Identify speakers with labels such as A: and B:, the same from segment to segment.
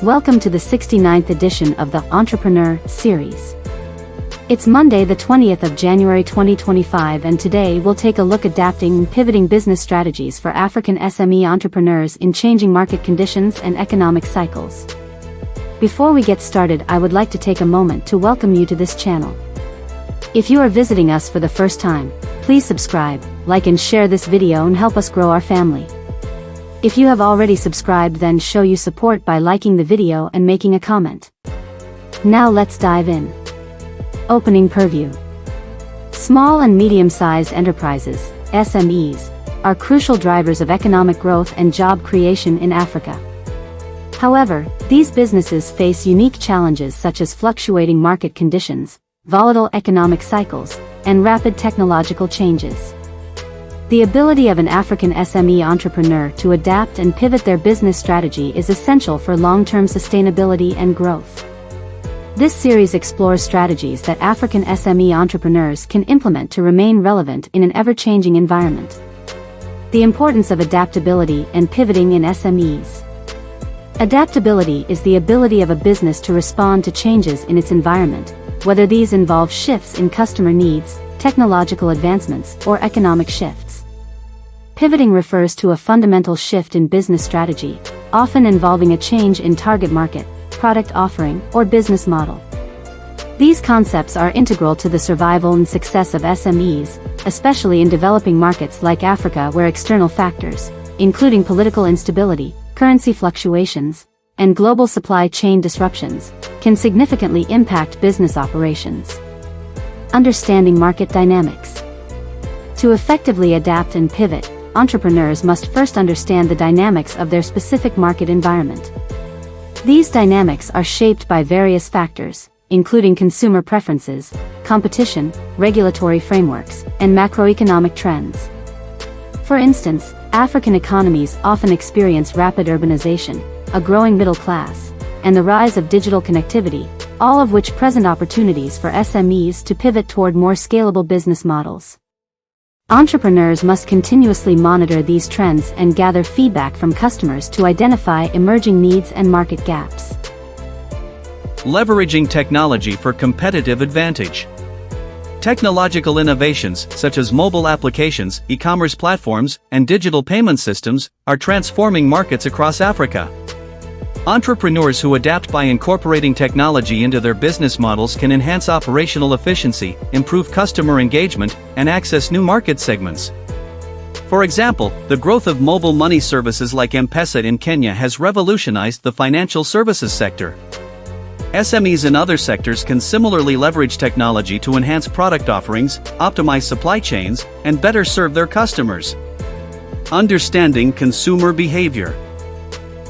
A: Welcome to the 69th edition of the Entrepreneur Series. It's Monday the 20th of January 2025 and today we'll take a look at adapting and pivoting business strategies for African SME entrepreneurs in changing market conditions and economic cycles. Before we get started, I would like to take a moment to welcome you to this channel. If you are visiting us for the first time, please subscribe, like and share this video and help us grow our family. If you have already subscribed, then show your support by liking the video and making a comment. Now let's dive in. Opening purview. Small and medium-sized enterprises, SMEs, are crucial drivers of economic growth and job creation in Africa. However, these businesses face unique challenges such as fluctuating market conditions, volatile economic cycles, and rapid technological changes. The ability of an African SME entrepreneur to adapt and pivot their business strategy is essential for long-term sustainability and growth. This series explores strategies that African SME entrepreneurs can implement to remain relevant in an ever-changing environment. The importance of adaptability and pivoting in SMEs. Adaptability is the ability of a business to respond to changes in its environment, whether these involve shifts in customer needs, technological advancements, or economic shifts. Pivoting refers to a fundamental shift in business strategy, often involving a change in target market, product offering, or business model. These concepts are integral to the survival and success of SMEs, especially in developing markets like Africa, where external factors, including political instability, currency fluctuations, and global supply chain disruptions, can significantly impact business operations. Understanding market dynamics. To effectively adapt and pivot, entrepreneurs must first understand the dynamics of their specific market environment. These dynamics are shaped by various factors, including consumer preferences, competition, regulatory frameworks, and macroeconomic trends. For instance, African economies often experience rapid urbanization, a growing middle class, and the rise of digital connectivity, all of which present opportunities for SMEs to pivot toward more scalable business models. Entrepreneurs must continuously monitor these trends and gather feedback from customers to identify emerging needs and market gaps.
B: Leveraging technology for competitive advantage. Technological innovations, such as mobile applications, e-commerce platforms, and digital payment systems, are transforming markets across Africa. Entrepreneurs who adapt by incorporating technology into their business models can enhance operational efficiency, improve customer engagement, and access new market segments. For example, the growth of mobile money services like M-Pesa in Kenya has revolutionized the financial services sector. SMEs in other sectors can similarly leverage technology to enhance product offerings, optimize supply chains, and better serve their customers. Understanding consumer behavior.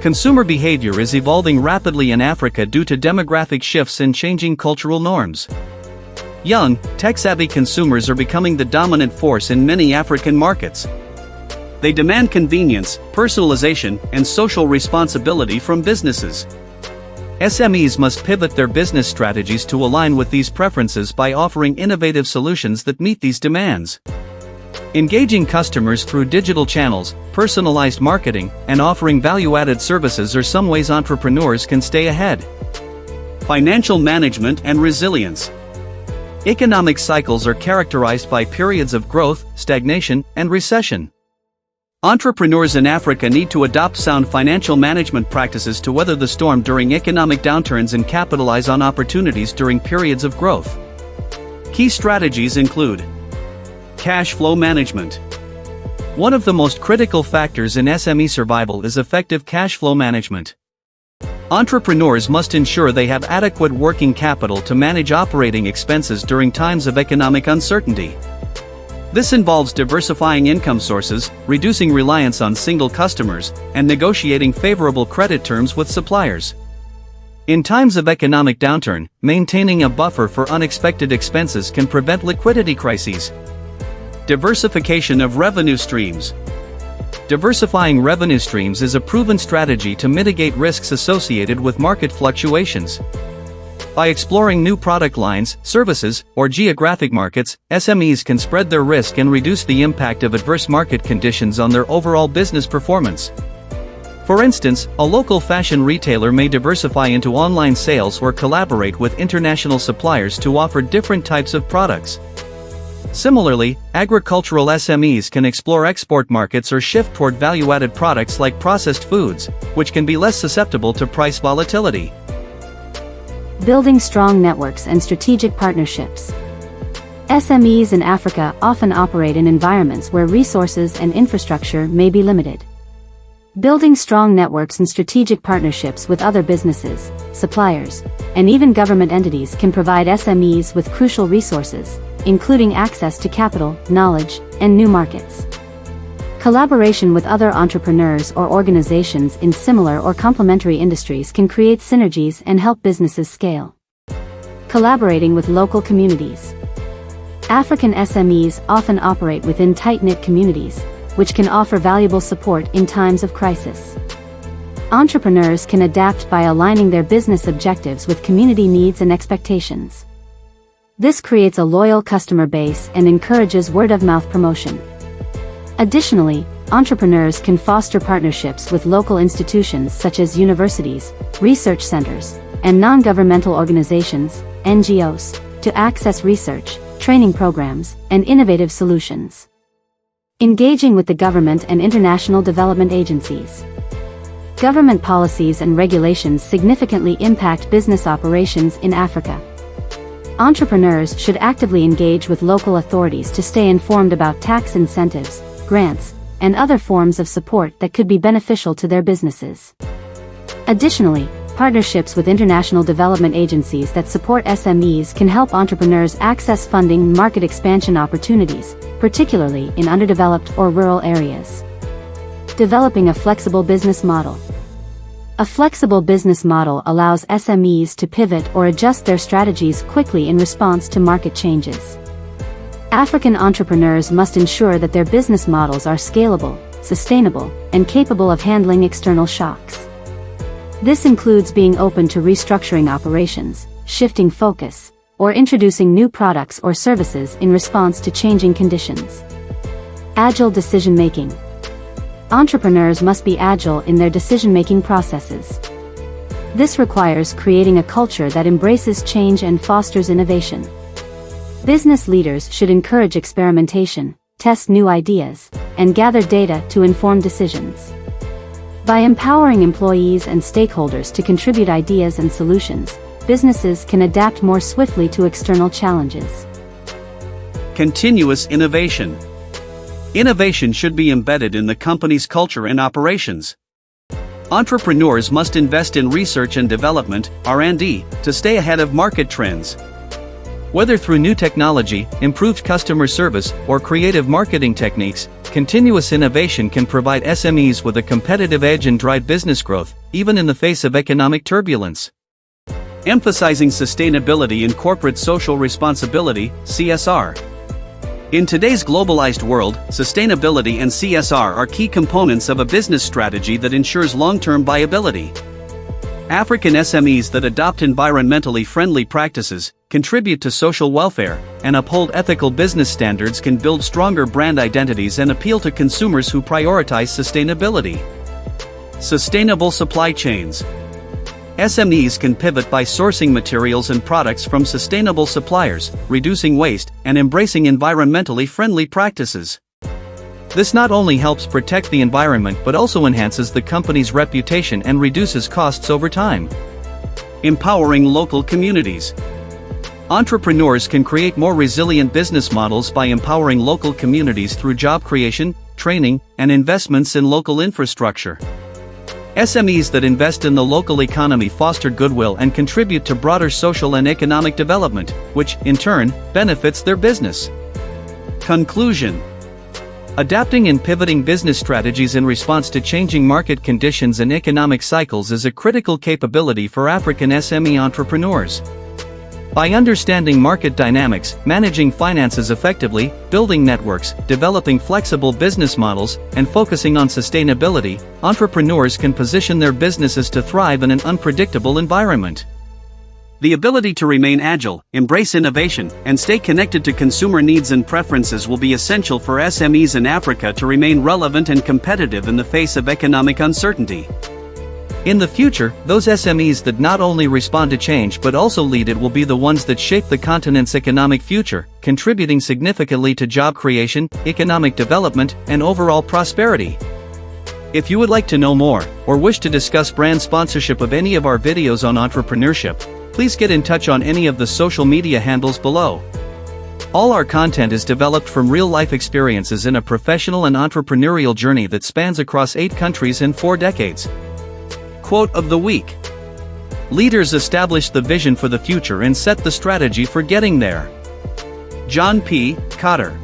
B: Consumer behavior is evolving rapidly in Africa due to demographic shifts and changing cultural norms. Young, tech-savvy consumers are becoming the dominant force in many African markets. They demand convenience, personalization, and social responsibility from businesses. SMEs must pivot their business strategies to align with these preferences by offering innovative solutions that meet these demands. Engaging customers through digital channels, personalized marketing, and offering value-added services are some ways entrepreneurs can stay ahead. Financial management and resilience. Economic cycles are characterized by periods of growth, stagnation, and recession. Entrepreneurs in Africa need to adopt sound financial management practices to weather the storm during economic downturns and capitalize on opportunities during periods of growth. Key strategies include cash flow management. One of the most critical factors in SME survival is effective cash flow management. Entrepreneurs must ensure they have adequate working capital to manage operating expenses during times of economic uncertainty. This involves diversifying income sources, reducing reliance on single customers, and negotiating favorable credit terms with suppliers. In times of economic downturn, maintaining a buffer for unexpected expenses can prevent liquidity crises. Diversification of revenue streams. Diversifying revenue streams is a proven strategy to mitigate risks associated with market fluctuations. By exploring new product lines, services, or geographic markets, SMEs can spread their risk and reduce the impact of adverse market conditions on their overall business performance. For instance, a local fashion retailer may diversify into online sales or collaborate with international suppliers to offer different types of products. Similarly, agricultural SMEs can explore export markets or shift toward value-added products like processed foods, which can be less susceptible to price volatility.
A: Building strong networks and strategic partnerships. SMEs in Africa often operate in environments where resources and infrastructure may be limited. Building strong networks and strategic partnerships with other businesses, suppliers, and even government entities can provide SMEs with crucial resources, including access to capital, knowledge, and new markets. Collaboration with other entrepreneurs or organizations in similar or complementary industries can create synergies and help businesses scale. Collaborating with local communities. African SMEs often operate within tight-knit communities, which can offer valuable support in times of crisis. Entrepreneurs can adapt by aligning their business objectives with community needs and expectations. This creates a loyal customer base and encourages word-of-mouth promotion. Additionally, entrepreneurs can foster partnerships with local institutions such as universities, research centers, and non-governmental organizations, NGOs, to access research, training programs, and innovative solutions. Engaging with the government and international development agencies. Government policies and regulations significantly impact business operations in Africa. Entrepreneurs should actively engage with local authorities to stay informed about tax incentives, grants, and other forms of support that could be beneficial to their businesses. Additionally, partnerships with international development agencies that support SMEs can help entrepreneurs access funding and market expansion opportunities, particularly in underdeveloped or rural areas. Developing a flexible business model. A flexible business model allows SMEs to pivot or adjust their strategies quickly in response to market changes. African entrepreneurs must ensure that their business models are scalable, sustainable, and capable of handling external shocks. This includes being open to restructuring operations, shifting focus, or introducing new products or services in response to changing conditions. Agile decision-making. Entrepreneurs must be agile in their decision-making processes. This requires creating a culture that embraces change and fosters innovation. Business leaders should encourage experimentation, test new ideas, and gather data to inform decisions. By empowering employees and stakeholders to contribute ideas and solutions, businesses can adapt more swiftly to external challenges.
B: Continuous innovation. Innovation should be embedded in the company's culture and operations. Entrepreneurs must invest in research and development, R&D, to stay ahead of market trends. Whether through new technology, improved customer service, or creative marketing techniques, continuous innovation can provide SMEs with a competitive edge and drive business growth, even in the face of economic turbulence. Emphasizing sustainability and corporate social responsibility, CSR. In today's globalized world, sustainability and CSR are key components of a business strategy that ensures long-term viability. African SMEs that adopt environmentally friendly practices, contribute to social welfare, and uphold ethical business standards can build stronger brand identities and appeal to consumers who prioritize sustainability. Sustainable supply chains. SMEs can pivot by sourcing materials and products from sustainable suppliers, reducing waste, and embracing environmentally friendly practices. This not only helps protect the environment but also enhances the company's reputation and reduces costs over time. Empowering local communities. Entrepreneurs can create more resilient business models by empowering local communities through job creation, training, and investments in local infrastructure. SMEs that invest in the local economy foster goodwill and contribute to broader social and economic development, which, in turn, benefits their business. Conclusion. Adapting and pivoting business strategies in response to changing market conditions and economic cycles is a critical capability for African SME entrepreneurs. By understanding market dynamics, managing finances effectively, building networks, developing flexible business models, and focusing on sustainability, entrepreneurs can position their businesses to thrive in an unpredictable environment. The ability to remain agile, embrace innovation, and stay connected to consumer needs and preferences will be essential for SMEs in Africa to remain relevant and competitive in the face of economic uncertainty. In the future, those SMEs that not only respond to change but also lead it will be the ones that shape the continent's economic future, contributing significantly to job creation, economic development, and overall prosperity. If you would like to know more, or wish to discuss brand sponsorship of any of our videos on entrepreneurship, please get in touch on any of the social media handles below. All our content is developed from real-life experiences in a professional and entrepreneurial journey that spans across 8 countries and 4 decades. Quote of the week. Leaders establish the vision for the future and set the strategy for getting there. John P. Cotter.